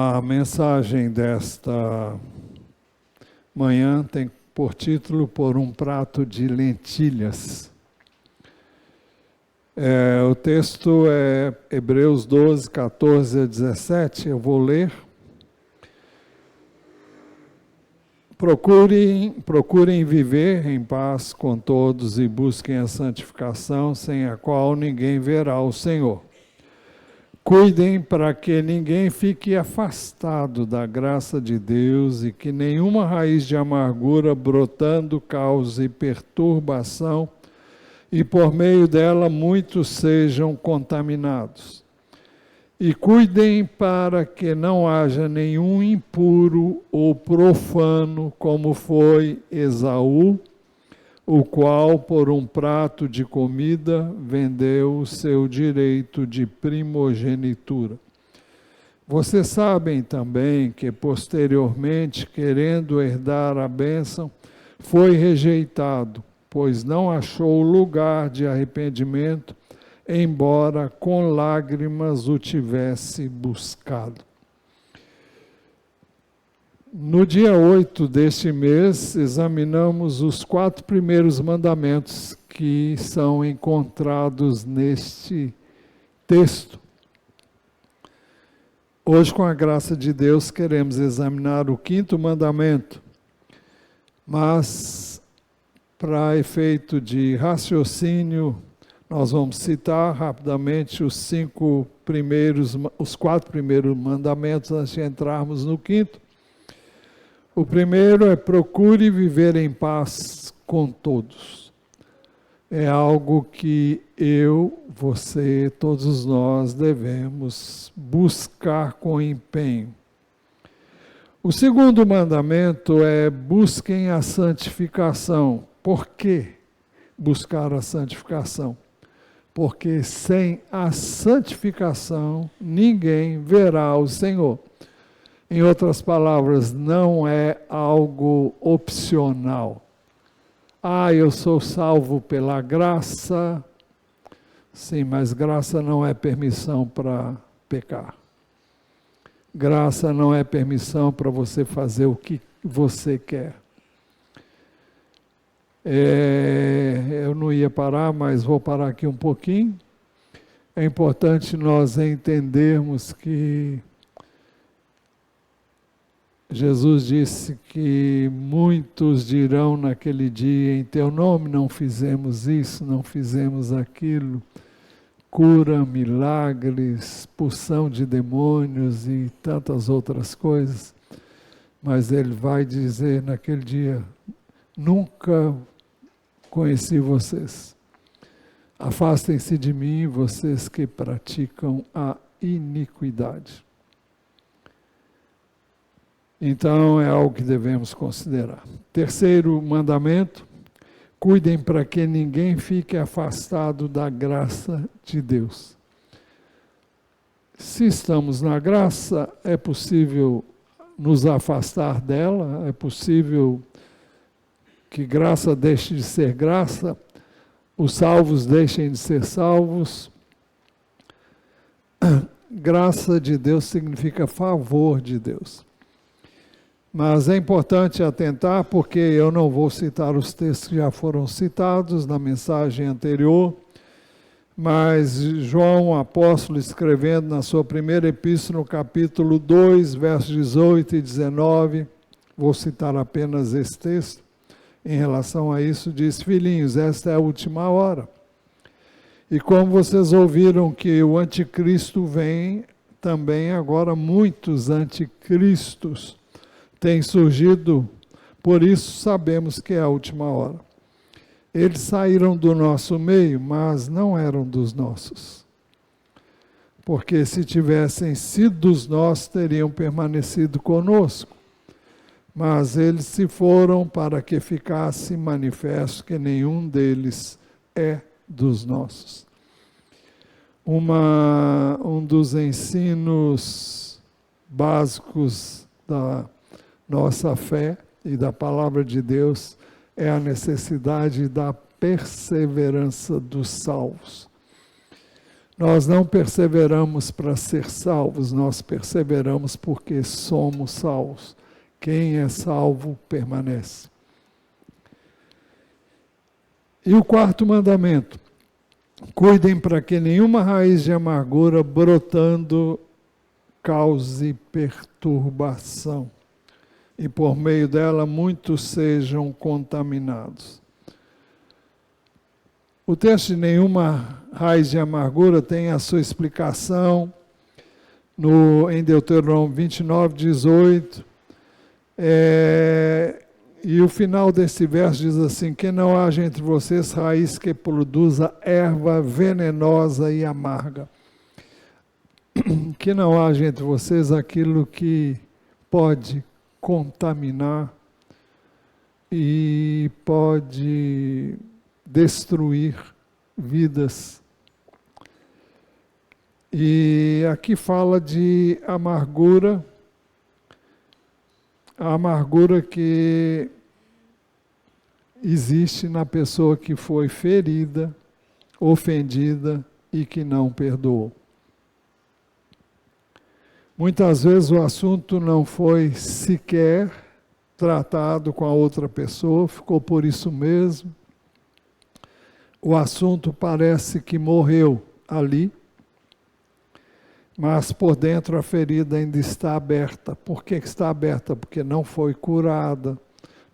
A mensagem desta manhã tem por título Por um Prato de Lentilhas. O texto é Hebreus 12, 14 a 17, eu vou ler. Procurem viver em paz com todos e busquem a santificação, sem a qual ninguém verá o Senhor. Cuidem para que ninguém fique afastado da graça de Deus e que nenhuma raiz de amargura brotando cause perturbação e por meio dela muitos sejam contaminados. E cuidem para que não haja nenhum impuro ou profano, como foi Esaú, o qual, por um prato de comida, vendeu o seu direito de primogenitura. Vocês sabem também que, posteriormente, querendo herdar a bênção, foi rejeitado, pois não achou lugar de arrependimento, embora com lágrimas o tivesse buscado. No dia 8 deste mês, examinamos os 4 primeiros mandamentos que são encontrados neste texto. Hoje, com a graça de Deus, queremos examinar o 5º mandamento, mas, para efeito de raciocínio, nós vamos citar rapidamente os 4 primeiros mandamentos antes de entrarmos no 5º. O primeiro é: procure viver em paz com todos. É algo que eu, você, todos nós devemos buscar com empenho. O segundo mandamento é: busquem a santificação. Por que buscar a santificação? Porque sem a santificação ninguém verá o Senhor. Em outras palavras, não é algo opcional. Eu sou salvo pela graça. Sim, mas graça não é permissão para pecar. Graça não é permissão para você fazer o que você quer. Eu não ia parar, mas vou parar aqui um pouquinho. É importante nós entendermos que Jesus disse que muitos dirão naquele dia: em teu nome não fizemos isso, não fizemos aquilo, cura, milagres, expulsão de demônios e tantas outras coisas. Mas ele vai dizer naquele dia: nunca conheci vocês. Afastem-se de mim, vocês que praticam a iniquidade. Então, é algo que devemos considerar. Terceiro mandamento: cuidem para que ninguém fique afastado da graça de Deus. Se estamos na graça, é possível nos afastar dela, é possível que graça deixe de ser graça, os salvos deixem de ser salvos. Graça de Deus significa favor de Deus. Mas é importante atentar, porque eu não vou citar os textos que já foram citados na mensagem anterior, mas João, apóstolo, escrevendo na sua primeira epístola, no capítulo 2, versos 18 e 19, vou citar apenas esse texto, em relação a isso, diz: filhinhos, esta é a última hora. E como vocês ouviram que o anticristo vem, também agora muitos anticristos têm surgido, por isso sabemos que é a última hora. Eles saíram do nosso meio, mas não eram dos nossos. Porque se tivessem sido dos nossos, teriam permanecido conosco. Mas eles se foram para que ficasse manifesto que nenhum deles é dos nossos. Um dos ensinos básicos da nossa fé e da palavra de Deus é a necessidade da perseverança dos salvos. Nós não perseveramos para ser salvos, nós perseveramos porque somos salvos. Quem é salvo permanece. E o quarto mandamento: cuidem para que nenhuma raiz de amargura brotando cause perturbação, e por meio dela muitos sejam contaminados. O texto de nenhuma raiz de amargura tem a sua explicação em Deuteronômio 29, 18. E o final desse verso diz assim: que não haja entre vocês raiz que produza erva venenosa e amarga. Que não haja entre vocês aquilo que pode contaminar e pode destruir vidas. E aqui fala de amargura, a amargura que existe na pessoa que foi ferida, ofendida e que não perdoou. Muitas vezes o assunto não foi sequer tratado com a outra pessoa, ficou por isso mesmo. O assunto parece que morreu ali, mas por dentro a ferida ainda está aberta. Por que está aberta? Porque não foi curada,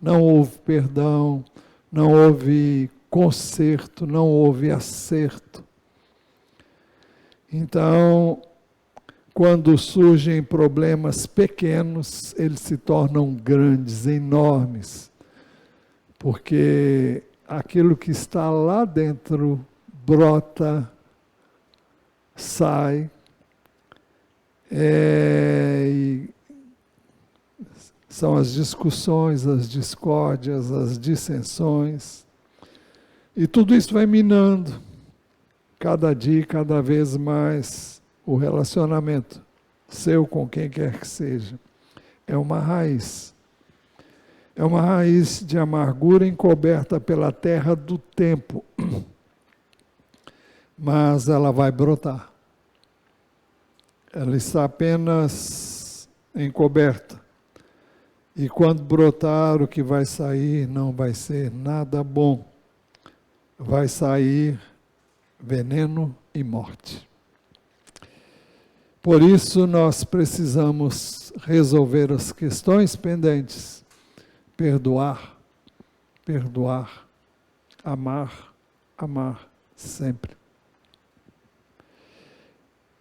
não houve perdão, não houve conserto, não houve acerto. Então, quando surgem problemas pequenos, eles se tornam grandes, enormes, porque aquilo que está lá dentro brota, sai, e são as discussões, as discórdias, as dissensões, e tudo isso vai minando, cada dia, cada vez mais, o relacionamento seu com quem quer que seja. É uma raiz. É uma raiz de amargura encoberta pela terra do tempo. Mas ela vai brotar. Ela está apenas encoberta. E quando brotar, o que vai sair não vai ser nada bom. Vai sair veneno e morte. Por isso, nós precisamos resolver as questões pendentes, perdoar, perdoar, amar, amar sempre.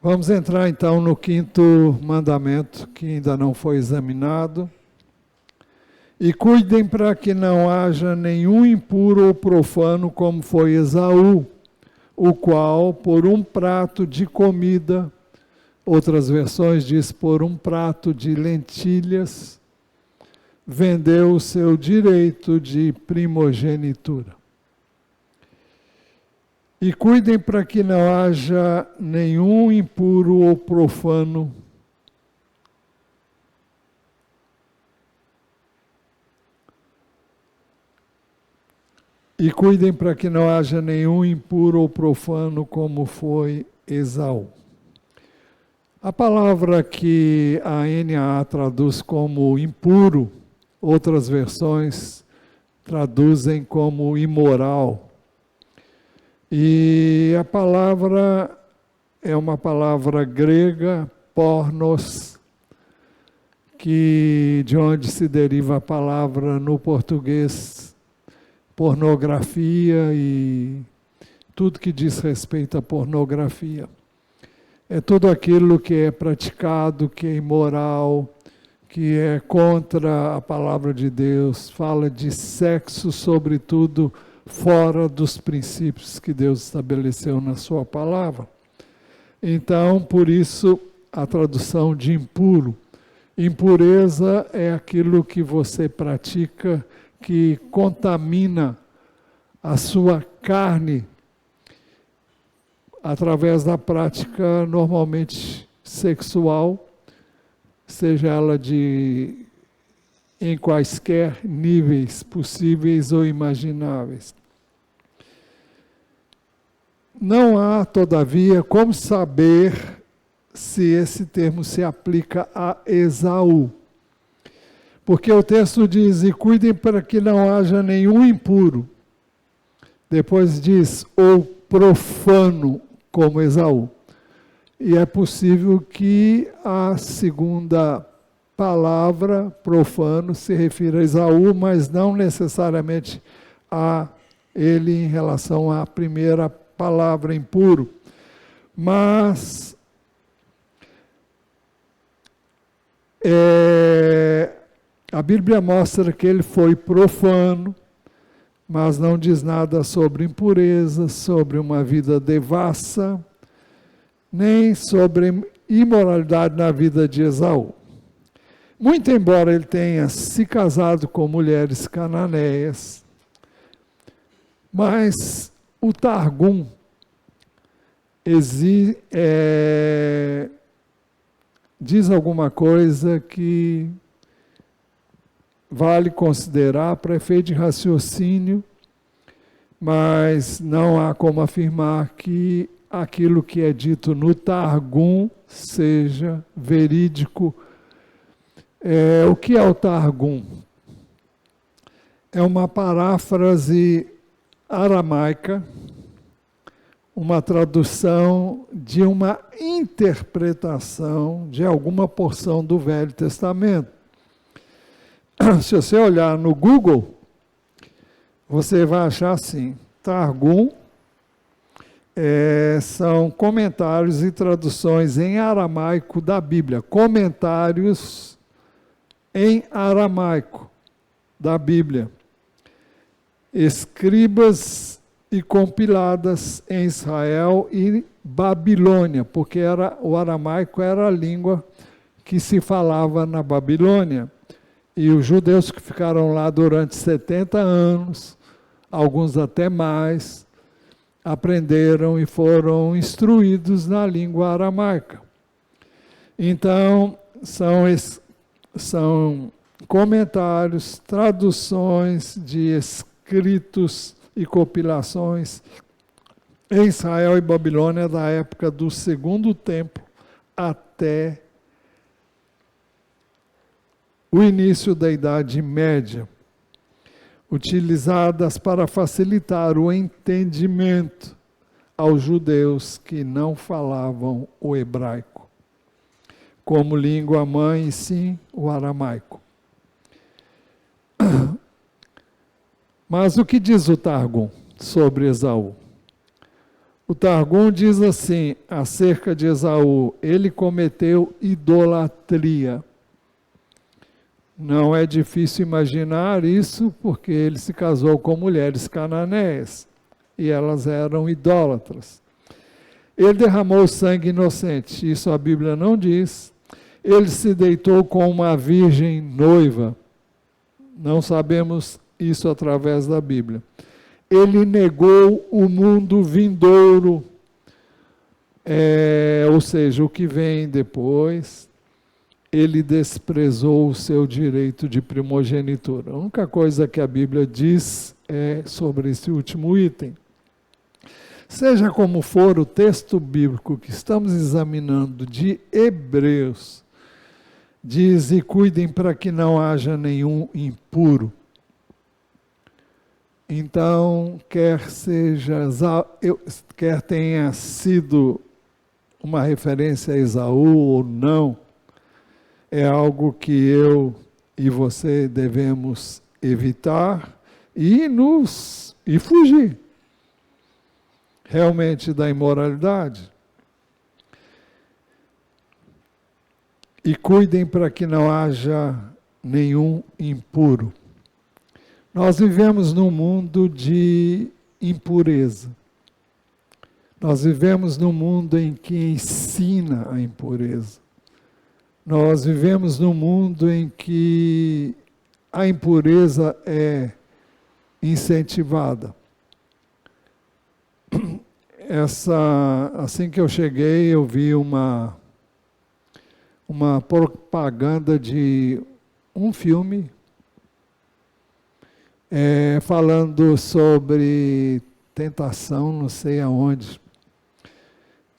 Vamos entrar então no quinto mandamento, que ainda não foi examinado. E cuidem para que não haja nenhum impuro ou profano como foi Esaú, o qual, por um prato de comida, outras versões diz por um prato de lentilhas, vendeu o seu direito de primogenitura. E cuidem para que não haja nenhum impuro ou profano como foi Esaú. A palavra que a NAA traduz como impuro, outras versões traduzem como imoral. E a palavra é uma palavra grega, pornos, de onde se deriva a palavra no português pornografia e tudo que diz respeito à pornografia. É tudo aquilo que é praticado, que é imoral, que é contra a palavra de Deus, fala de sexo, sobretudo, fora dos princípios que Deus estabeleceu na sua palavra. Então, por isso, a tradução de impuro. Impureza é aquilo que você pratica que contamina a sua carne através da prática normalmente sexual, seja ela em quaisquer níveis possíveis ou imagináveis. não há, todavia, como saber se esse termo se aplica a Esaú. Porque o texto diz, e cuidem para que não haja nenhum impuro. Depois diz, ou profano, como Esaú. E é possível que a segunda palavra, profano, se refira a Esaú, mas não necessariamente a ele em relação à primeira palavra, impuro. Mas a Bíblia mostra que ele foi profano, mas não diz nada sobre impureza, sobre uma vida devassa, nem sobre imoralidade na vida de Esaú. Muito embora ele tenha se casado com mulheres cananeias, mas o Targum diz alguma coisa que vale considerar para efeito de raciocínio, mas não há como afirmar que aquilo que é dito no Targum seja verídico. O que é o Targum? É uma paráfrase aramaica, uma tradução de uma interpretação de alguma porção do Velho Testamento. Se você olhar no Google, você vai achar assim, Targum são comentários e traduções em aramaico da Bíblia, comentários em aramaico da Bíblia, escribas e compiladas em Israel e Babilônia, porque o aramaico era a língua que se falava na Babilônia. E os judeus que ficaram lá durante 70 anos, alguns até mais, aprenderam e foram instruídos na língua aramaica. Então, são comentários, traduções de escritos e compilações em Israel e Babilônia da época do Segundo Templo até o início da Idade Média, utilizadas para facilitar o entendimento aos judeus que não falavam o hebraico, como língua mãe, e sim o aramaico. Mas o que diz o Targum sobre Esaú? O Targum diz assim, acerca de Esaú, ele cometeu idolatria. Não é difícil imaginar isso, porque ele se casou com mulheres cananeias, e elas eram idólatras. Ele derramou sangue inocente, isso a Bíblia não diz. Ele se deitou com uma virgem noiva, não sabemos isso através da Bíblia. Ele negou o mundo vindouro, ou seja, o que vem depois. Ele desprezou o seu direito de primogenitura. A única coisa que a Bíblia diz é sobre esse último item. Seja como for, o texto bíblico que estamos examinando de Hebreus diz, e cuidem para que não haja nenhum impuro. Então, quer tenha sido uma referência a Esaú ou não, é algo que eu e você devemos evitar e fugir realmente da imoralidade. E cuidem para que não haja nenhum impuro. Nós vivemos num mundo de impureza. Nós vivemos num mundo em que ensina a impureza. Nós vivemos num mundo em que a impureza é incentivada. Assim que eu cheguei, eu vi uma propaganda de um filme falando sobre tentação, não sei aonde.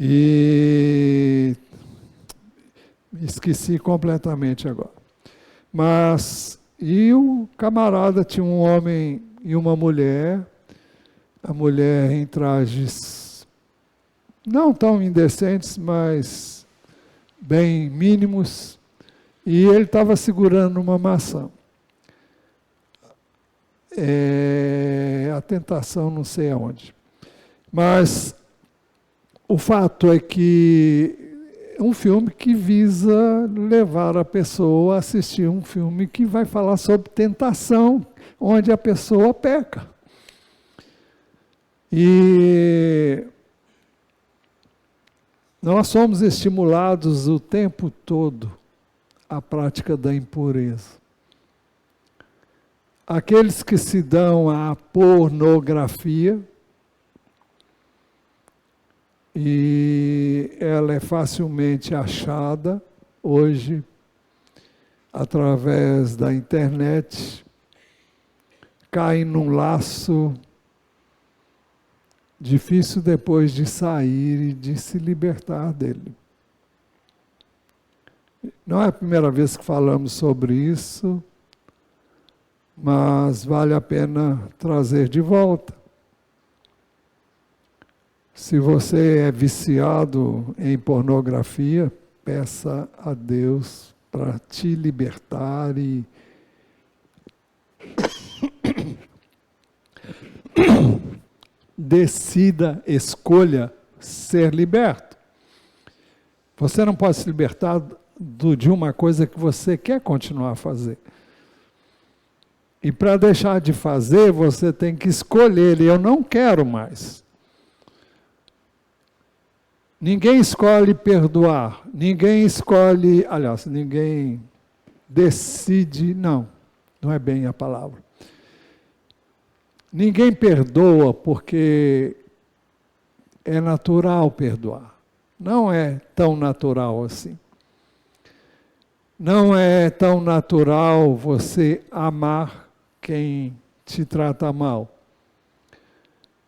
E esqueci completamente agora. Mas, e o camarada tinha um homem e uma mulher, a mulher em trajes não tão indecentes, mas bem mínimos, e ele estava segurando uma maçã. A tentação não sei aonde. Mas o fato é que é um filme que visa levar a pessoa a assistir um filme que vai falar sobre tentação, onde a pessoa peca. E nós somos estimulados o tempo todo à prática da impureza. Aqueles que se dão à pornografia, e ela é facilmente achada hoje através da internet, caem num laço difícil depois de sair e de se libertar dele. Não é a primeira vez que falamos sobre isso, mas vale a pena trazer de volta. Se você é viciado em pornografia, peça a Deus para te libertar e decida, escolha ser liberto. Você não pode se libertar de uma coisa que você quer continuar a fazer. E para deixar de fazer, você tem que escolher, eu não quero mais. Ninguém escolhe perdoar, ninguém escolhe, aliás, ninguém decide, não é bem a palavra. Ninguém perdoa porque é natural perdoar. Não é tão natural assim. Não é tão natural você amar quem te trata mal.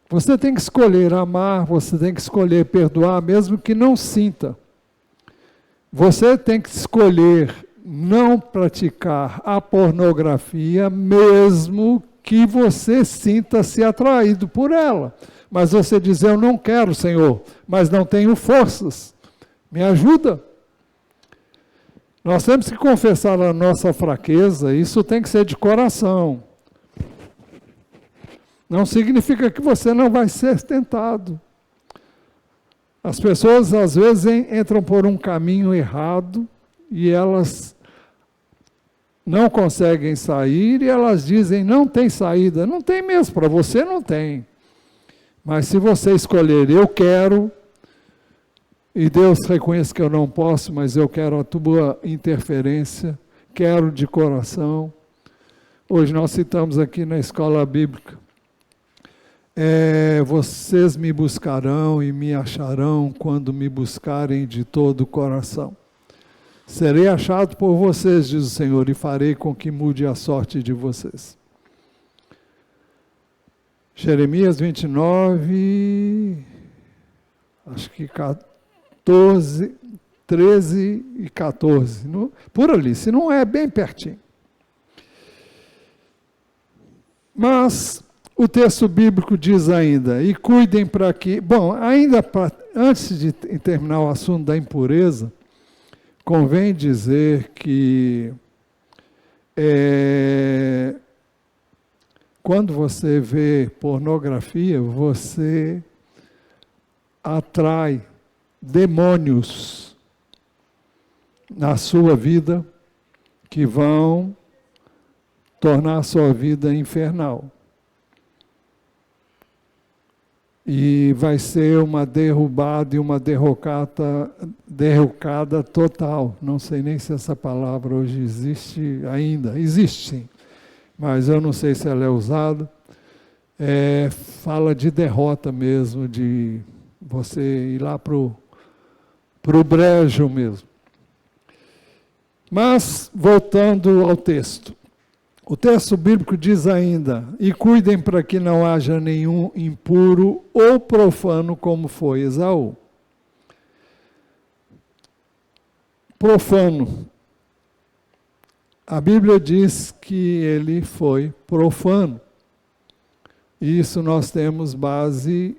Você tem que escolher amar, você tem que escolher perdoar, mesmo que não sinta. Você tem que escolher não praticar a pornografia, mesmo que você sinta-se atraído por ela. Mas você diz, eu não quero, Senhor, mas não tenho forças. Me ajuda. Nós temos que confessar a nossa fraqueza, isso tem que ser de coração. Não significa que você não vai ser tentado. As pessoas, às vezes, entram por um caminho errado e elas não conseguem sair e elas dizem, não tem saída. Não tem mesmo, para você não tem. Mas se você escolher, eu quero, e Deus reconhece que eu não posso, mas eu quero a tua interferência, quero de coração. Hoje nós citamos aqui na escola bíblica, vocês me buscarão e me acharão quando me buscarem de todo o coração. Serei achado por vocês, diz o Senhor, e farei com que mude a sorte de vocês. Jeremias 29, acho que 14, 13 e 14, por ali, se não é bem pertinho. Mas o texto bíblico diz ainda, e cuidem para que... Bom, antes de terminar o assunto da impureza, convém dizer que quando você vê pornografia, você atrai demônios na sua vida que vão tornar a sua vida infernal. E vai ser uma derrubada e uma derrocada total. Não sei nem se essa palavra hoje existe ainda. Existe sim, mas eu não sei se ela é usada. Fala de derrota mesmo, de você ir lá para o brejo mesmo. Mas, voltando ao texto. O texto bíblico diz ainda, e cuidem para que não haja nenhum impuro ou profano como foi Esaú. profano. A Bíblia diz que ele foi profano. E isso nós temos base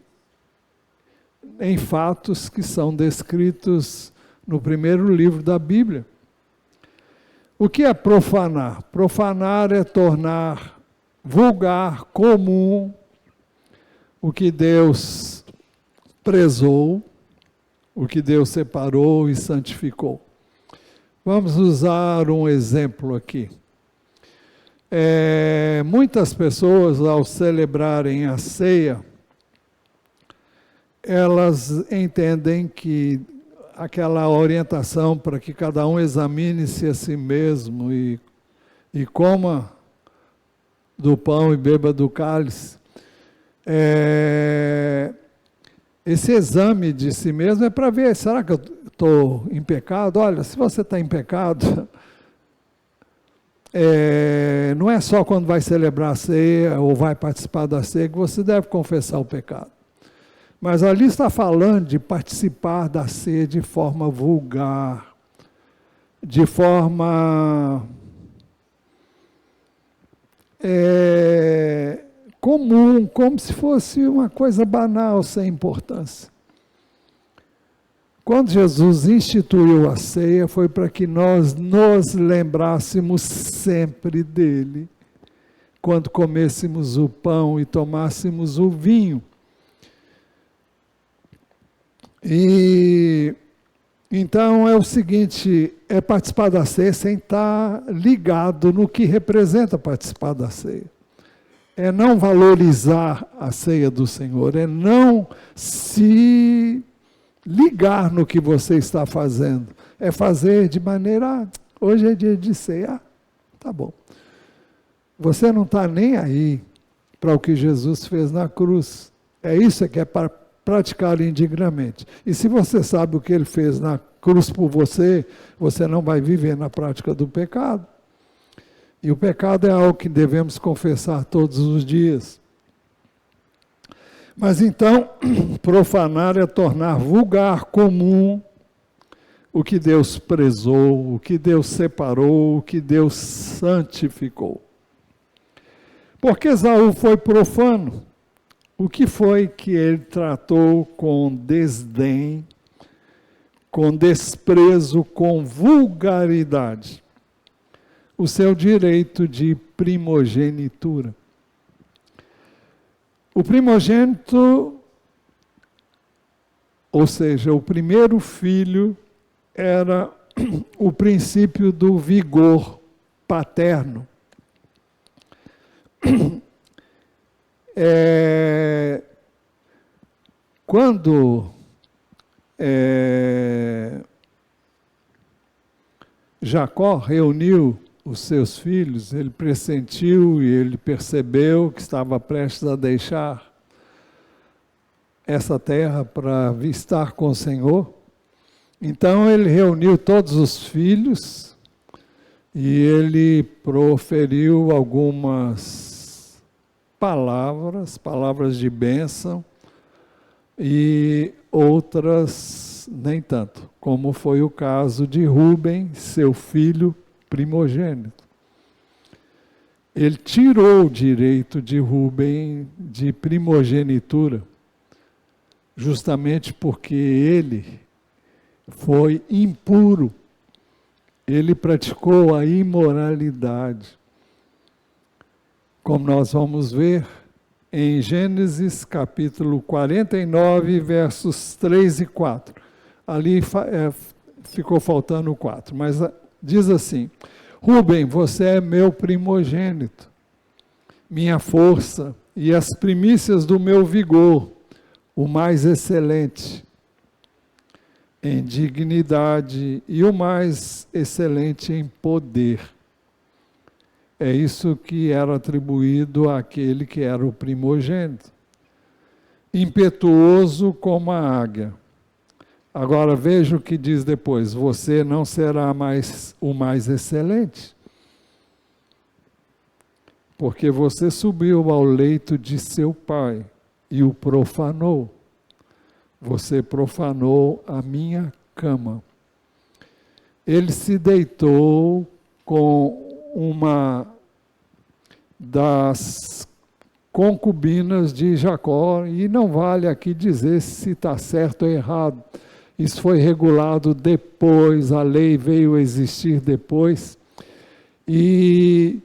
em fatos que são descritos no primeiro livro da Bíblia. O que é profanar? Profanar é tornar vulgar, comum, o que Deus prezou, o que Deus separou e santificou. Vamos usar um exemplo aqui. Muitas pessoas, ao celebrarem a ceia, elas entendem que aquela orientação para que cada um examine-se a si mesmo e coma do pão e beba do cálice, esse exame de si mesmo é para ver, será que eu estou em pecado? Olha, se você está em pecado, não é só quando vai celebrar a ceia ou vai participar da ceia que você deve confessar o pecado. Mas ali está falando de participar da ceia de forma vulgar, de forma comum, como se fosse uma coisa banal, sem importância. Quando Jesus instituiu a ceia, foi para que nós nos lembrássemos sempre dele, quando comêssemos o pão e tomássemos o vinho. E então é o seguinte, é participar da ceia sem estar ligado no que representa participar da ceia. É não valorizar a ceia do Senhor, é não se ligar no que você está fazendo. É fazer de maneira, hoje é dia de ceia, tá bom. Você não está nem aí para o que Jesus fez na cruz. É isso que é para praticar indignamente. E se você sabe o que ele fez na cruz por você, você não vai viver na prática do pecado. E o pecado é algo que devemos confessar todos os dias. Mas então, profanar é tornar vulgar, comum, o que Deus prezou, o que Deus separou, o que Deus santificou. Porque Esaú foi profano. O que foi que ele tratou com desdém, com desprezo, com vulgaridade? O seu direito de primogenitura. O primogênito, ou seja, o primeiro filho, era o princípio do vigor paterno. Quando Jacó reuniu os seus filhos, ele pressentiu e ele percebeu que estava prestes a deixar essa terra para estar com o Senhor. Então ele reuniu todos os filhos e ele proferiu algumas palavras de bênção, e outras nem tanto, como foi o caso de Rúben, seu filho primogênito. Ele tirou o direito de Rúben de primogenitura, justamente porque ele foi impuro, ele praticou a imoralidade. Como nós vamos ver em Gênesis capítulo 49, versos 3 e 4. Ali ficou faltando o 4, mas diz assim: Rúben, você é meu primogênito, minha força e as primícias do meu vigor, o mais excelente em dignidade e o mais excelente em poder. É isso que era atribuído àquele que era o primogênito. Impetuoso como a águia. Agora veja o que diz depois: você não será mais o mais excelente, porque você subiu ao leito de seu pai e o profanou. Você profanou a minha cama. ele se deitou com uma das concubinas de Jacó, e não vale aqui dizer se está certo ou errado. Isso foi regulado depois, a lei veio a existir depois. E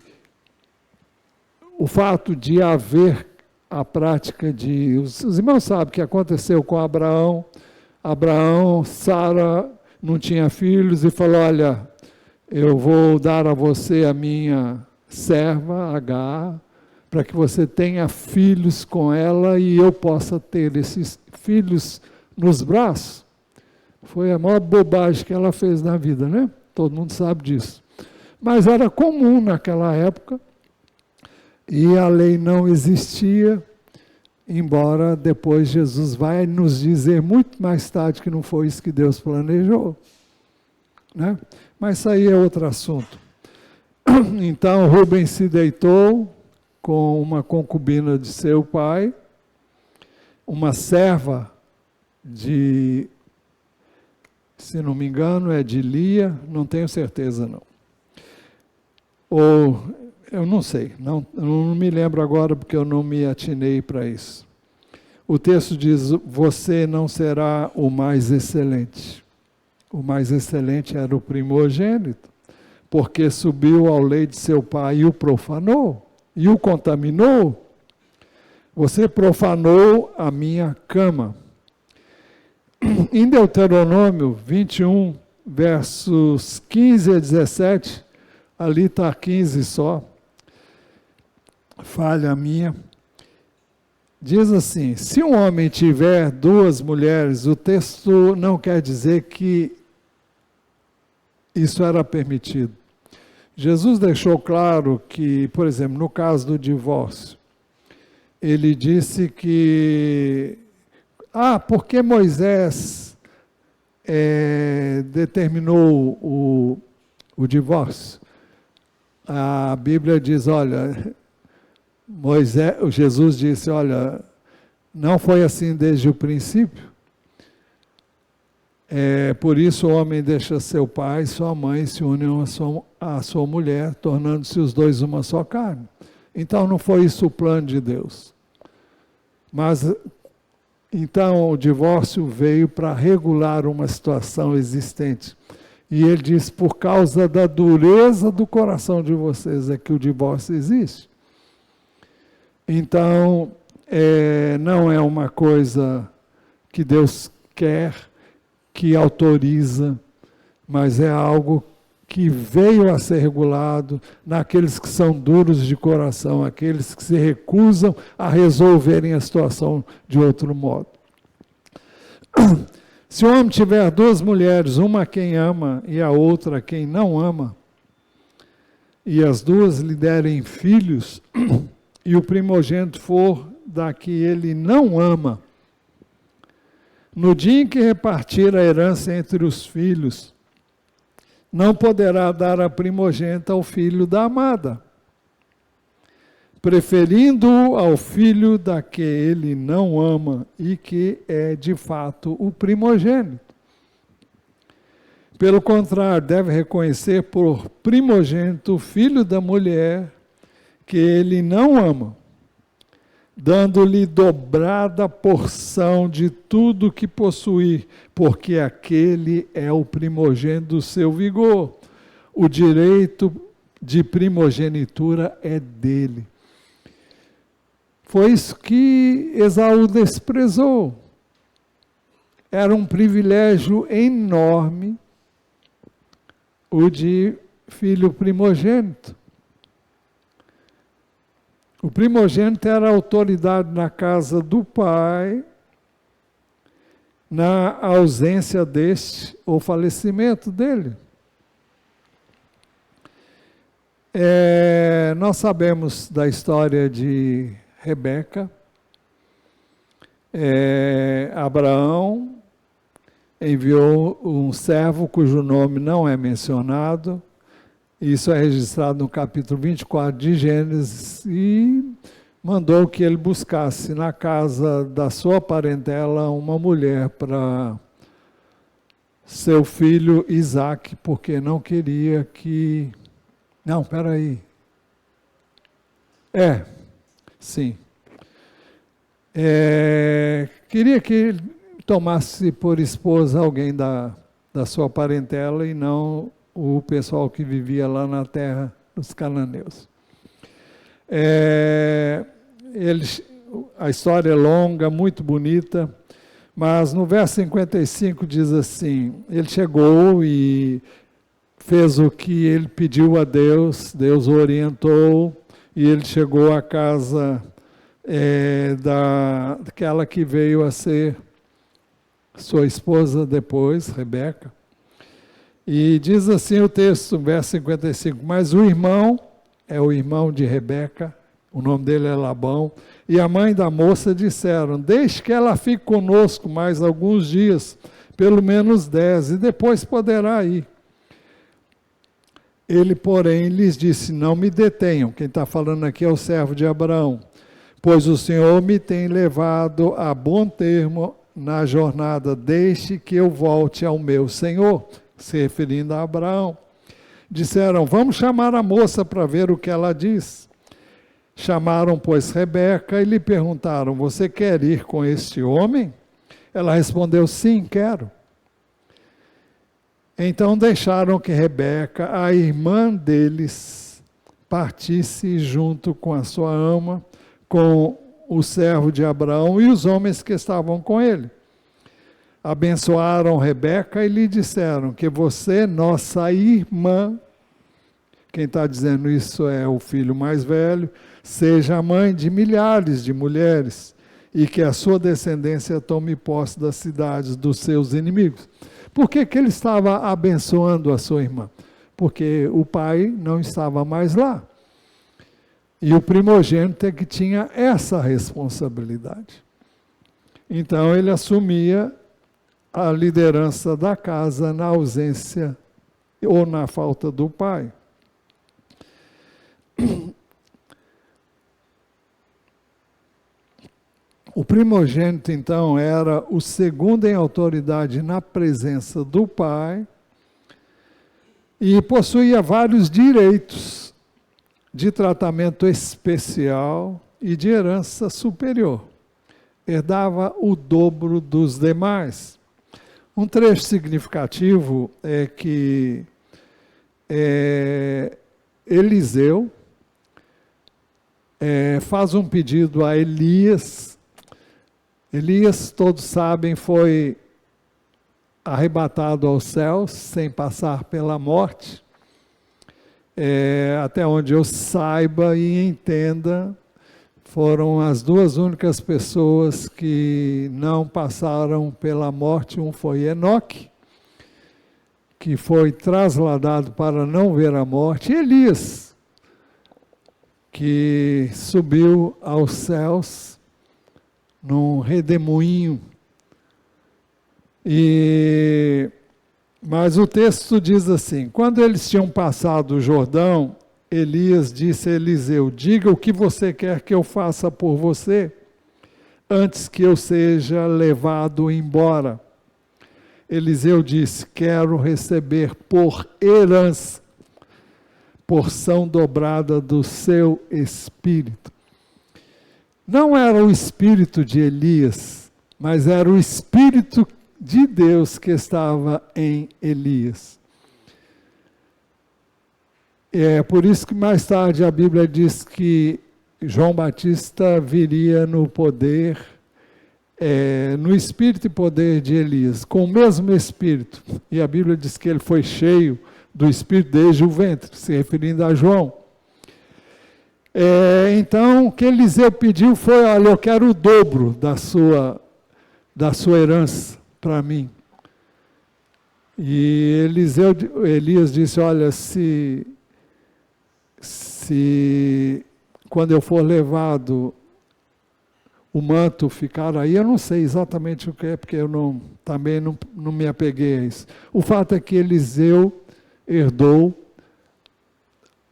o fato de haver a prática de... Os irmãos sabem o que aconteceu com Abraão. Sara não tinha filhos e falou, olha, eu vou dar a você a minha serva, Agar, para que você tenha filhos com ela e eu possa ter esses filhos nos braços. Foi a maior bobagem que ela fez na vida, né? Todo mundo sabe disso. Mas era comum naquela época, e a lei não existia, embora depois Jesus vai nos dizer muito mais tarde que não foi isso que Deus planejou, né? Mas isso aí é outro assunto. Então Rubens se deitou com uma concubina de seu pai, uma serva de, se não me engano, é de Lia, não tenho certeza não. Ou, eu não sei, não me lembro agora porque eu não me atinei para isso. O texto diz, você não será o mais excelente. O mais excelente era o primogênito, porque subiu ao leito de seu pai e o profanou, e o contaminou. Você profanou a minha cama. Em Deuteronômio 21, versos 15 a 17, ali está 15 só, falha minha, diz assim, se um homem tiver duas mulheres, o texto não quer dizer que isso era permitido. Jesus deixou claro que, por exemplo, no caso do divórcio, ele disse que, porque Moisés determinou o divórcio. A Bíblia diz, olha, Jesus disse, olha, não foi assim desde o princípio. Por isso o homem deixa seu pai e sua mãe, se unem à sua mulher, tornando-se os dois uma só carne. Então não foi isso o plano de Deus. Mas, então o divórcio veio para regular uma situação existente. E ele diz, por causa da dureza do coração de vocês é que o divórcio existe. Então, não é uma coisa que Deus quer, que autoriza, mas é algo que veio a ser regulado naqueles que são duros de coração, aqueles que se recusam a resolverem a situação de outro modo. Se o homem tiver duas mulheres, uma a quem ama e a outra a quem não ama, e as duas lhe derem filhos, e o primogênito for da que ele não ama, no dia em que repartir a herança entre os filhos, não poderá dar a primogênita ao filho da amada, preferindo-o ao filho da que ele não ama e que é de fato o primogênito. Pelo contrário, deve reconhecer por primogênito o filho da mulher que ele não ama, dando-lhe dobrada porção de tudo que possuir, porque aquele é o primogênito do seu vigor. O direito de primogenitura é dele. Foi isso que Esaú desprezou. Era um privilégio enorme o de filho primogênito. O primogênito era a autoridade na casa do pai, na ausência deste, ou falecimento dele. Nós sabemos da história de Rebeca. Abraão enviou um servo cujo nome não é mencionado. Isso é registrado no capítulo 24 de Gênesis, e mandou que ele buscasse na casa da sua parentela uma mulher para seu filho Isaque, porque não queria que... Não, peraí. Sim. Queria que ele tomasse por esposa alguém da sua parentela e não o pessoal que vivia lá na terra dos cananeus. A história é longa, muito bonita, mas no verso 55 diz assim, ele chegou e fez o que ele pediu a Deus, Deus o orientou, e ele chegou à casa daquela que veio a ser sua esposa depois, Rebeca. E diz assim o texto, verso 55, mas o irmão, é o irmão de Rebeca, o nome dele é Labão, e a mãe da moça disseram, deixe que ela fique conosco mais alguns dias, pelo menos 10, e depois poderá ir. Ele, porém, lhes disse, não me detenham, quem está falando aqui é o servo de Abraão, pois o Senhor me tem levado a bom termo na jornada, deixe que eu volte ao meu Senhor, se referindo a Abraão. Disseram, vamos chamar a moça para ver o que ela diz. Chamaram, pois, Rebeca e lhe perguntaram, você quer ir com este homem? Ela respondeu, sim, quero. Então deixaram que Rebeca, a irmã deles, partisse junto com a sua ama, com o servo de Abraão e os homens que estavam com ele. Abençoaram Rebeca e lhe disseram que você, nossa irmã, quem está dizendo isso é o filho mais velho, seja a mãe de milhares de mulheres e que a sua descendência tome posse das cidades dos seus inimigos. Por que ele estava abençoando a sua irmã? Porque o pai não estava mais lá. E o primogênito é que tinha essa responsabilidade. Então ele assumia a liderança da casa na ausência ou na falta do pai. O primogênito, então, era o segundo em autoridade na presença do pai e possuía vários direitos de tratamento especial e de herança superior. Herdava o dobro dos demais. Um trecho significativo é que Eliseu faz um pedido a Elias. Elias, todos sabem, foi arrebatado aos céus sem passar pela morte. Até onde eu saiba e entenda, foram as duas únicas pessoas que não passaram pela morte. Um foi Enoque, que foi trasladado para não ver a morte, e Elias, que subiu aos céus num redemoinho. Mas o texto diz assim, quando eles tinham passado o Jordão, Elias disse a Eliseu, diga o que você quer que eu faça por você, antes que eu seja levado embora. Eliseu disse, quero receber por herança, porção dobrada do seu espírito. Não era o espírito de Elias, mas era o espírito de Deus que estava em Elias. É por isso que mais tarde a Bíblia diz que João Batista viria no poder, no espírito e poder de Elias, com o mesmo espírito. E a Bíblia diz que ele foi cheio do espírito desde o ventre, se referindo a João. Então, o que Eliseu pediu foi, olha, eu quero o dobro da sua herança para mim. E Elias disse, olha, se quando eu for levado, o manto ficar aí, eu não sei exatamente o que é, porque eu também não me apeguei a isso. O fato é que Eliseu herdou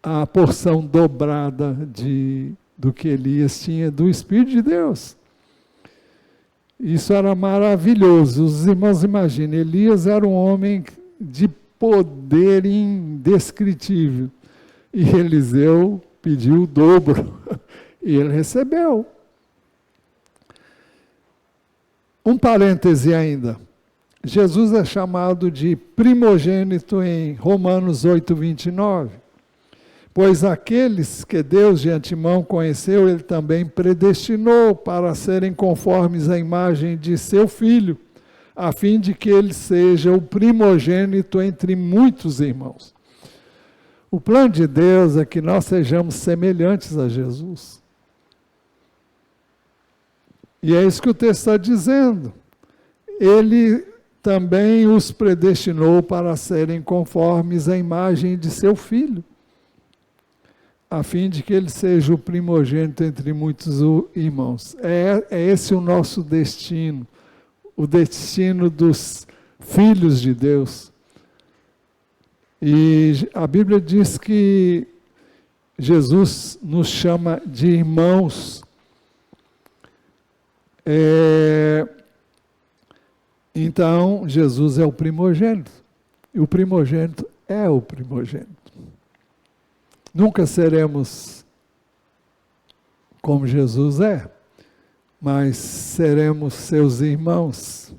a porção dobrada do que Elias tinha do Espírito de Deus. Isso era maravilhoso. Os irmãos imaginem, Elias era um homem de poder indescritível. E Eliseu pediu o dobro. E ele recebeu. Um parêntese ainda. Jesus é chamado de primogênito em Romanos 8:29. Pois aqueles que Deus de antemão conheceu, ele também predestinou para serem conformes à imagem de seu Filho, a fim de que ele seja o primogênito entre muitos irmãos. O plano de Deus é que nós sejamos semelhantes a Jesus. E é isso que o texto está dizendo. Ele também os predestinou para serem conformes à imagem de seu Filho, a fim de que ele seja o primogênito entre muitos irmãos. É esse o nosso destino, o destino dos filhos de Deus. E a Bíblia diz que Jesus nos chama de irmãos. Então, Jesus é o primogênito. E o primogênito é o primogênito. Nunca seremos como Jesus é, mas seremos seus irmãos.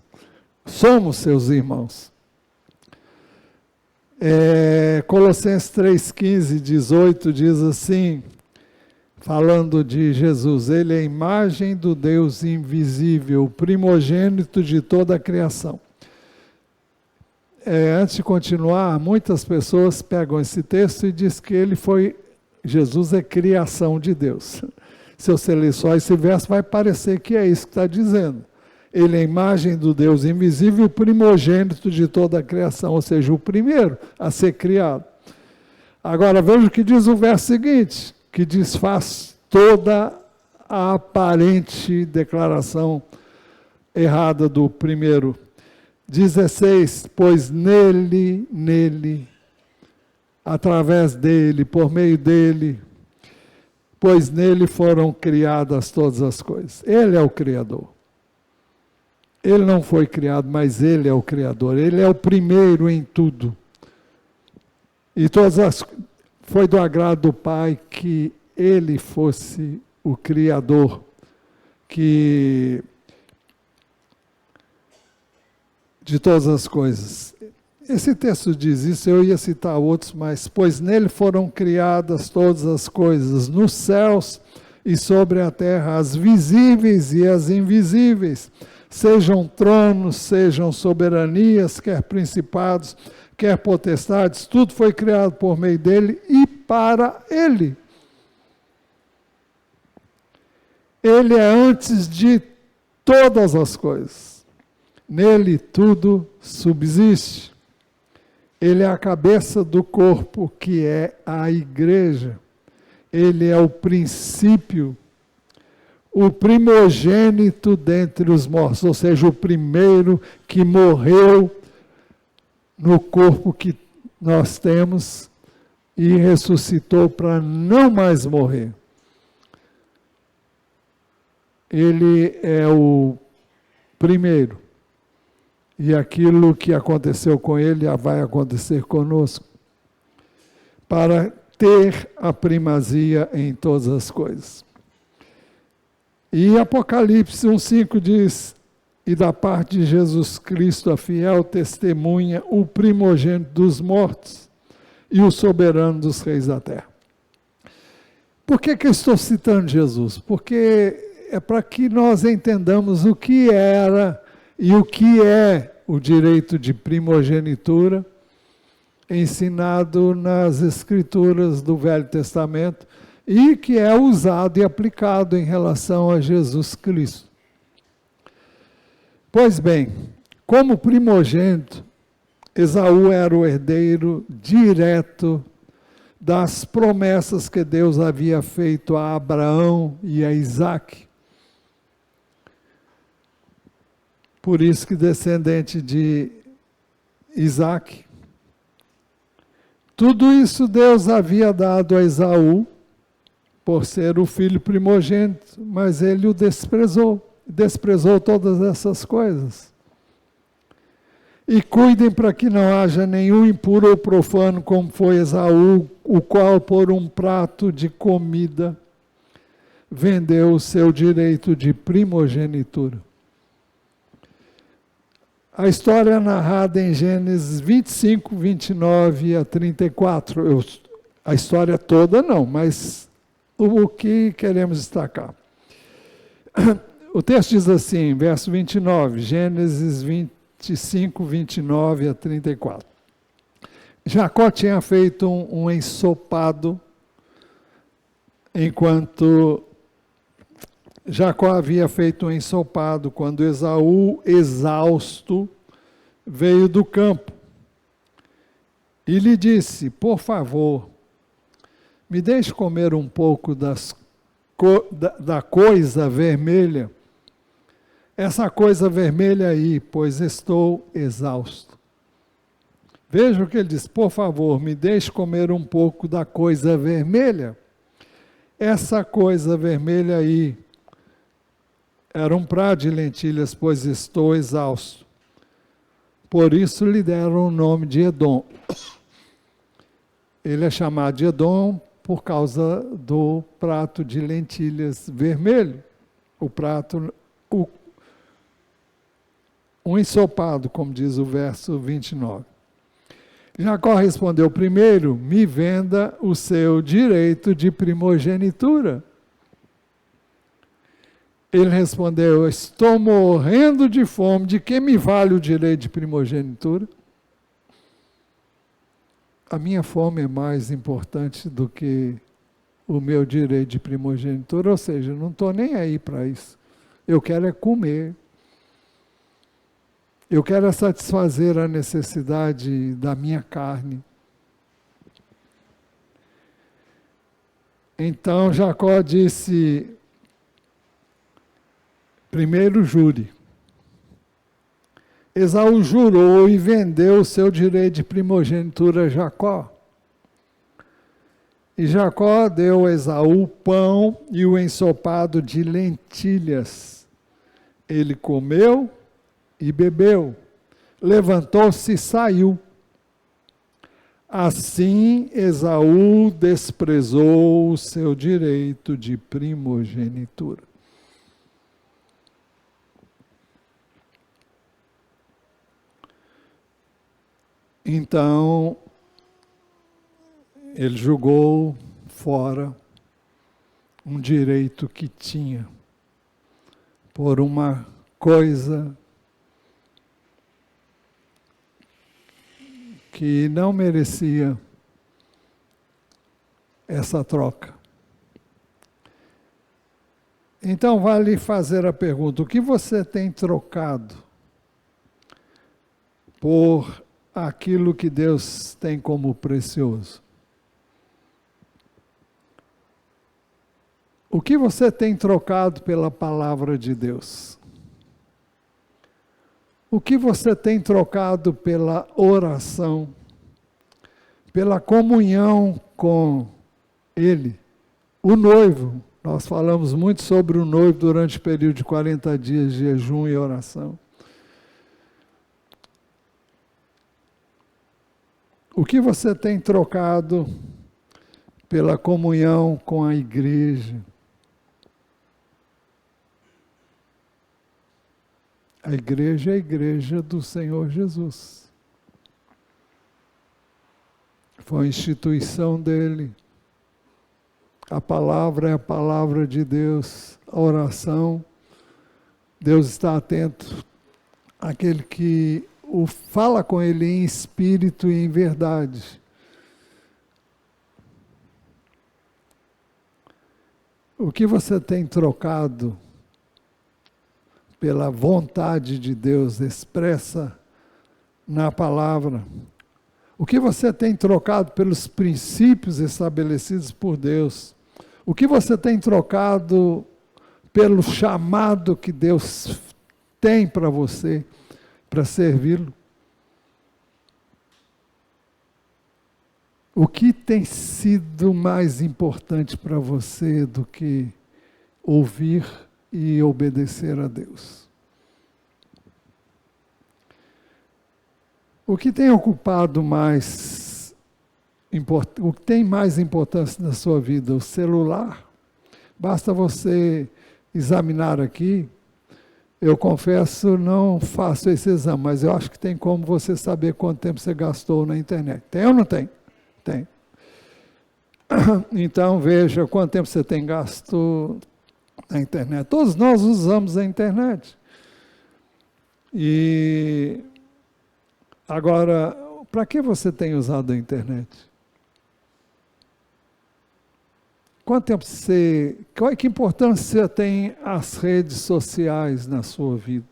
Somos seus irmãos. Colossenses 3:15, 18 diz assim, falando de Jesus, ele é a imagem do Deus invisível, o primogênito de toda a criação. Antes de continuar, muitas pessoas pegam esse texto e dizem que Jesus é criação de Deus. Se você ler só esse verso, vai parecer que é isso que está dizendo. Ele é a imagem do Deus invisível, o primogênito de toda a criação, ou seja, o primeiro a ser criado. Agora veja o que diz o verso seguinte, que desfaz toda a aparente declaração errada do primeiro. 16, pois nele, através dele, por meio dele, pois nele foram criadas todas as coisas. Ele é o Criador. Ele não foi criado, mas ele é o Criador. Ele é o primeiro em tudo. E foi do agrado do Pai que ele fosse o Criador, de todas as coisas. Esse texto diz isso, eu ia citar outros, mas pois nele foram criadas todas as coisas, nos céus e sobre a terra, as visíveis e as invisíveis, sejam tronos, sejam soberanias, quer principados, quer potestades, tudo foi criado por meio dele e para ele. Ele é antes de todas as coisas. Nele tudo subsiste. Ele é a cabeça do corpo, que é a igreja. Ele é o princípio, o primogênito dentre os mortos, ou seja, o primeiro que morreu no corpo que nós temos e ressuscitou para não mais morrer. Ele é o primeiro. E aquilo que aconteceu com ele vai acontecer conosco. Para ter a primazia em todas as coisas. E Apocalipse 1:5 diz, e da parte de Jesus Cristo, a fiel testemunha, o primogênito dos mortos e o soberano dos reis da terra. Por que eu estou citando Jesus? Porque é para que nós entendamos o que era e o que é o direito de primogenitura ensinado nas Escrituras do Velho Testamento e que é usado e aplicado em relação a Jesus Cristo. Pois bem, como primogênito, Esaú era o herdeiro direto das promessas que Deus havia feito a Abraão e a Isaque. Por isso que descendente de Isaque. Tudo isso Deus havia dado a Esaú, por ser o filho primogênito, mas ele o desprezou. desprezou todas essas coisas. E cuidem para que não haja nenhum impuro ou profano, como foi Esaú, o qual por um prato de comida vendeu o seu direito de primogenitura. A história é narrada em Gênesis 25, 29 a 34. A história toda não, mas o que queremos destacar. O texto diz assim, verso 29, Gênesis 25, 29 a 34. Jacó tinha feito um ensopado, enquanto Jacó havia feito um ensopado quando Esaú, exausto, veio do campo. E lhe disse, por favor, me deixe comer um pouco da coisa vermelha. Essa coisa vermelha aí, pois estou exausto. Veja o que ele diz, por favor, me deixe comer um pouco da coisa vermelha. Essa coisa vermelha aí, era um prato de lentilhas, pois estou exausto. Por isso lhe deram o nome de Edom. Ele é chamado de Edom por causa do prato de lentilhas vermelho. Um ensopado, como diz o verso 29. Jacó respondeu, primeiro, me venda o seu direito de primogenitura. Ele respondeu, estou morrendo de fome, de que me vale o direito de primogenitura? A minha fome é mais importante do que o meu direito de primogenitura, ou seja, não estou nem aí para isso. Eu quero é comer. Eu quero é satisfazer a necessidade da minha carne. Então Jacó disse, primeiro jure. Esaú jurou e vendeu o seu direito de primogenitura a Jacó. E Jacó deu a Esaú o pão e o ensopado de lentilhas. Ele comeu e bebeu. Levantou-se e saiu. Assim Esaú desprezou o seu direito de primogenitura. Então, ele jogou fora um direito que tinha por uma coisa que não merecia essa troca. Então, vale fazer a pergunta, o que você tem trocado por aquilo que Deus tem como precioso? O que você tem trocado pela palavra de Deus? O que você tem trocado pela oração, pela comunhão com Ele? O noivo, nós falamos muito sobre o noivo durante o período de 40 dias de jejum e oração. O que você tem trocado pela comunhão com a igreja? A igreja é a igreja do Senhor Jesus. Foi a instituição dele. A palavra é a palavra de Deus. A oração, Deus está atento àquele que fala com ele em espírito e em verdade. O que você tem trocado pela vontade de Deus expressa na palavra? O que você tem trocado pelos princípios estabelecidos por Deus? O que você tem trocado pelo chamado que Deus tem para você, para servi-lo? O que tem sido mais importante para você do que ouvir e obedecer a Deus. O que tem ocupado mais, o que tem mais importância na sua vida? O celular? Basta você examinar aqui. Eu confesso, não faço esse exame, mas eu acho que tem como você saber quanto tempo você gastou na internet. Tem ou não tem? Tem. Então veja quanto tempo você tem gasto na internet. Todos nós usamos a internet. E agora, para que você tem usado a internet? Quanto tempo que importância tem as redes sociais na sua vida?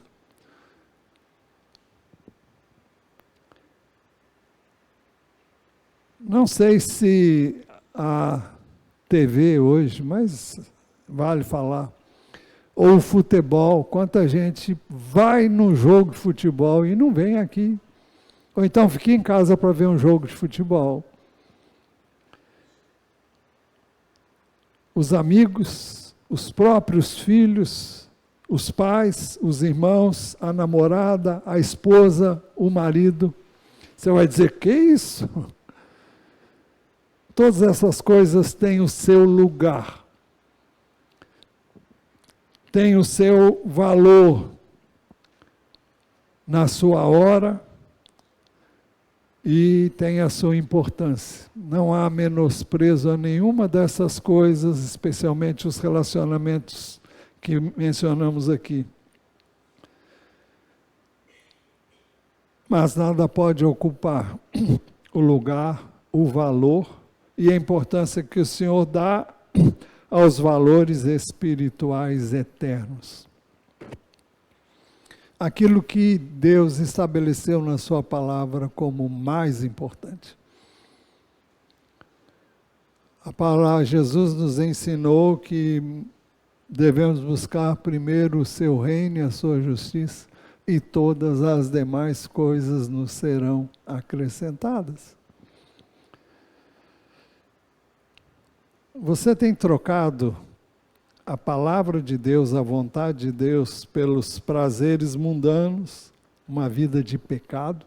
Não sei se a TV hoje, mas vale falar, ou o futebol, quanta gente vai no jogo de futebol e não vem aqui. Ou então fica em casa para ver um jogo de futebol. Os amigos, os próprios filhos, os pais, os irmãos, a namorada, a esposa, o marido. Você vai dizer, que isso? Todas essas coisas têm o seu lugar, têm o seu valor na sua hora e tem a sua importância. Não há menosprezo a nenhuma dessas coisas, especialmente os relacionamentos que mencionamos aqui. Mas nada pode ocupar o lugar, o valor e a importância que o Senhor dá aos valores espirituais eternos. Aquilo que Deus estabeleceu na sua palavra como mais importante. A palavra, Jesus nos ensinou que devemos buscar primeiro o seu reino e a sua justiça, e todas as demais coisas nos serão acrescentadas. Você tem trocado a palavra de Deus, a vontade de Deus, pelos prazeres mundanos, uma vida de pecado?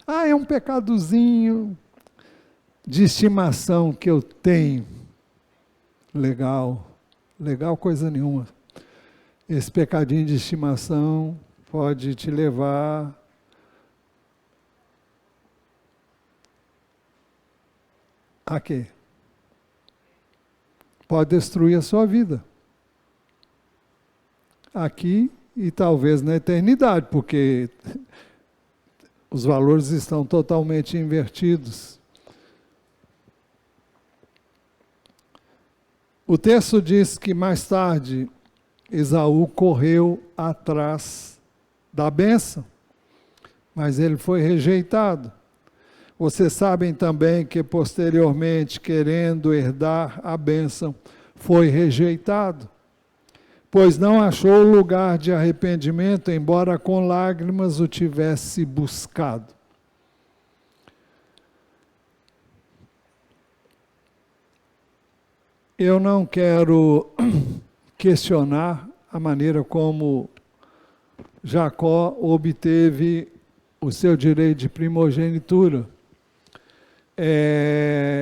Ah, é um pecadozinho de estimação que eu tenho. Legal, legal coisa nenhuma. Esse pecadinho de estimação pode te levar a quê? Pode destruir a sua vida. Aqui e talvez na eternidade, porque os valores estão totalmente invertidos. O texto diz que mais tarde Esaú correu atrás da bênção, mas ele foi rejeitado. Vocês sabem também que posteriormente, querendo herdar a bênção, foi rejeitado, pois não achou lugar de arrependimento, embora com lágrimas o tivesse buscado. Eu não quero questionar a maneira como Jacó obteve o seu direito de primogenitura.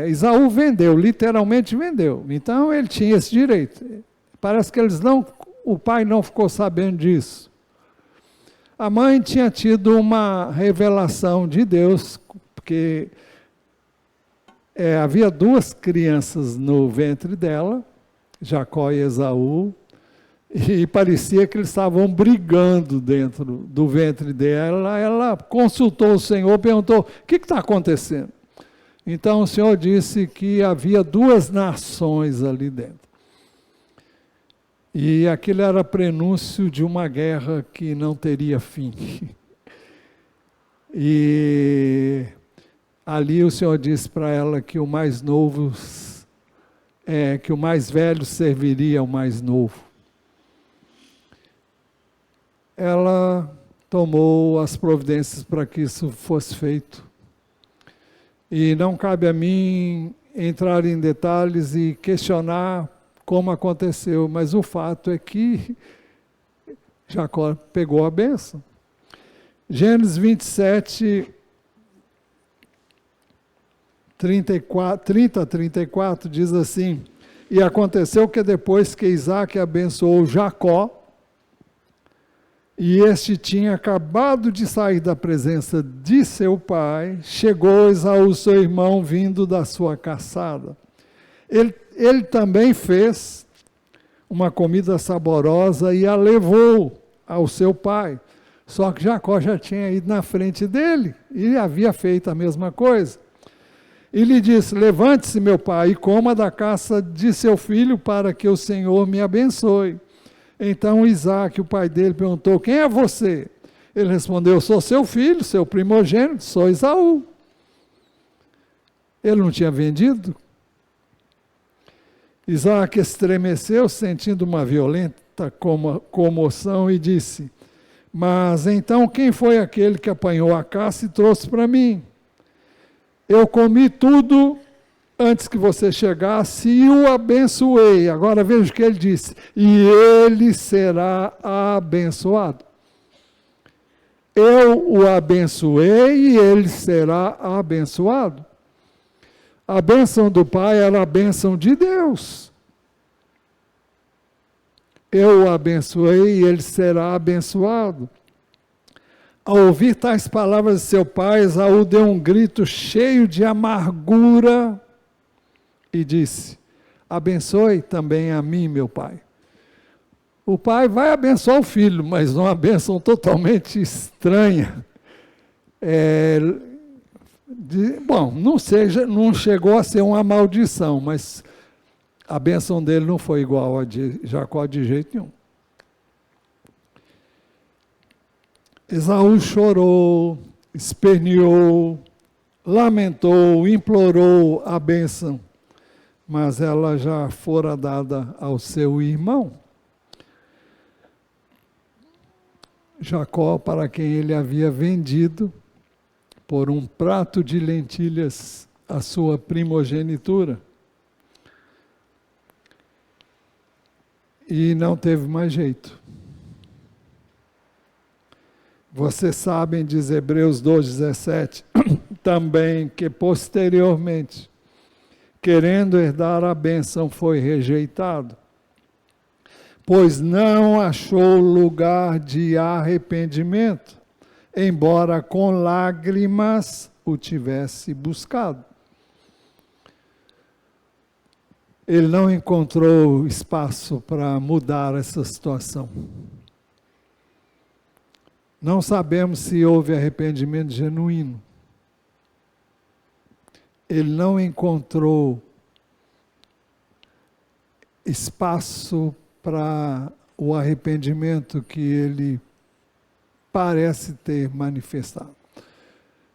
Esaú vendeu, literalmente vendeu. Então ele tinha esse direito. Parece que o pai não ficou sabendo disso. A mãe tinha tido uma revelação de Deus, porque havia duas crianças no ventre dela, Jacó e Esaú, e parecia que eles estavam brigando dentro do ventre dela. Ela consultou o Senhor, perguntou, o que está acontecendo? Então o Senhor disse que havia duas nações ali dentro. E aquilo era prenúncio de uma guerra que não teria fim. E ali o Senhor disse para ela que o mais novo, que o mais velho serviria ao mais novo. Ela tomou as providências para que isso fosse feito. E não cabe a mim entrar em detalhes e questionar como aconteceu, mas o fato é que Jacó pegou a bênção. Gênesis 27, 30 a 34 diz assim: e aconteceu que depois que Isaque abençoou Jacó, e este tinha acabado de sair da presença de seu pai, chegou Esaú, seu irmão, vindo da sua caçada. Ele também fez uma comida saborosa e a levou ao seu pai. Só que Jacó já tinha ido na frente dele e havia feito a mesma coisa. E lhe disse: levante-se, meu pai, e coma da caça de seu filho, para que o Senhor me abençoe. Então Isaque, o pai dele, perguntou: quem é você? Ele respondeu: sou seu filho, seu primogênito, sou Esaú. Ele não tinha vendido? Isaque estremeceu, sentindo uma violenta comoção, e disse: mas então quem foi aquele que apanhou a caça e trouxe para mim? Eu comi tudo antes que você chegasse e o abençoei. Agora veja o que ele disse: e ele será abençoado. Eu o abençoei e ele será abençoado. A bênção do Pai era a bênção de Deus. Eu o abençoei e ele será abençoado. Ao ouvir tais palavras de seu pai, Esaú deu um grito cheio de amargura e disse: abençoe também a mim, meu pai. O pai vai abençoar o filho, mas uma bênção totalmente estranha. Não chegou a ser uma maldição, mas a bênção dele não foi igual a de Jacó de jeito nenhum. Esaú chorou, esperneou, lamentou, implorou a bênção, mas ela já fora dada ao seu irmão Jacó, para quem ele havia vendido por um prato de lentilhas a sua primogenitura. E não teve mais jeito. Vocês sabem, diz Hebreus 2,17, também que posteriormente, querendo herdar a bênção, foi rejeitado, pois não achou lugar de arrependimento, embora com lágrimas o tivesse buscado. Ele não encontrou espaço para mudar essa situação. Não sabemos se houve arrependimento genuíno. Ele não encontrou espaço para o arrependimento que ele parece ter manifestado.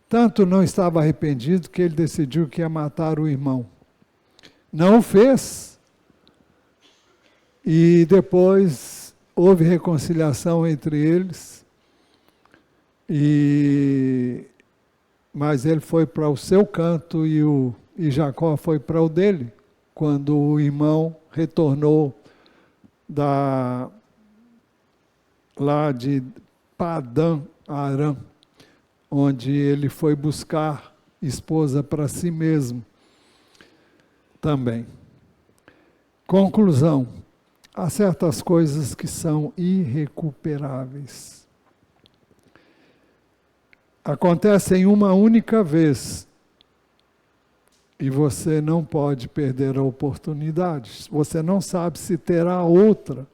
Tanto não estava arrependido que ele decidiu que ia matar o irmão. Não o fez. E depois houve reconciliação entre eles. Mas ele foi para o seu canto e Jacó foi para o dele, quando o irmão retornou lá de Padã Arã, onde ele foi buscar esposa para si mesmo também. Conclusão: há certas coisas que são irrecuperáveis. Acontecem uma única vez e você não pode perder a oportunidade. Você não sabe se terá outra.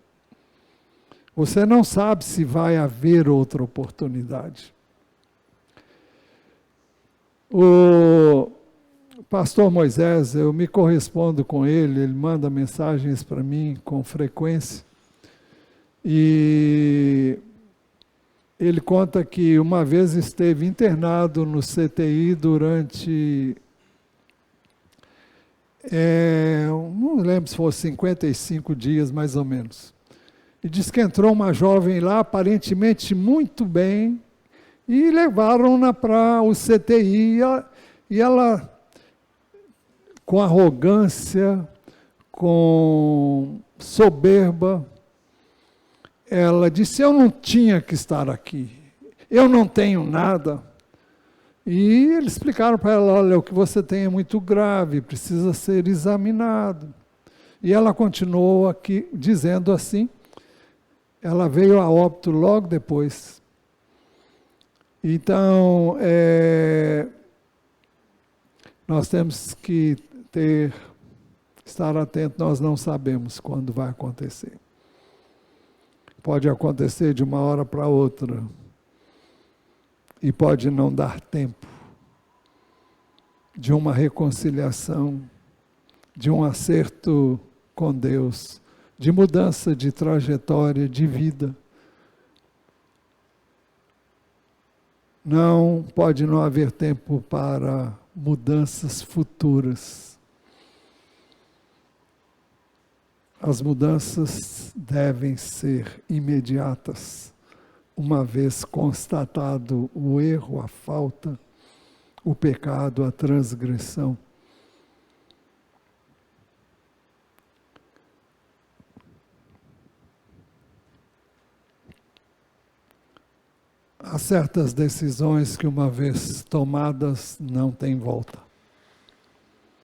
Você não sabe se vai haver outra oportunidade. O pastor Moisés, eu me correspondo com ele, ele manda mensagens para mim com frequência. E ele conta que uma vez esteve internado no CTI durante, não lembro se fosse 55 dias mais ou menos. E diz que entrou uma jovem lá, aparentemente muito bem, e levaram-na para o CTI, e ela, com arrogância, com soberba, ela disse: eu não tinha que estar aqui, eu não tenho nada. E eles explicaram para ela: olha, o que você tem é muito grave, precisa ser examinado. E ela continuou aqui dizendo assim. Ela veio a óbito logo depois. Então, nós temos que estar atento, nós não sabemos quando vai acontecer. Pode acontecer de uma hora para outra. E pode não dar tempo de uma reconciliação, de um acerto com Deus, de mudança de trajetória, de vida. Não pode não haver tempo para mudanças futuras. As mudanças devem ser imediatas, uma vez constatado o erro, a falta, o pecado, a transgressão. Há certas decisões que, uma vez tomadas, não tem volta.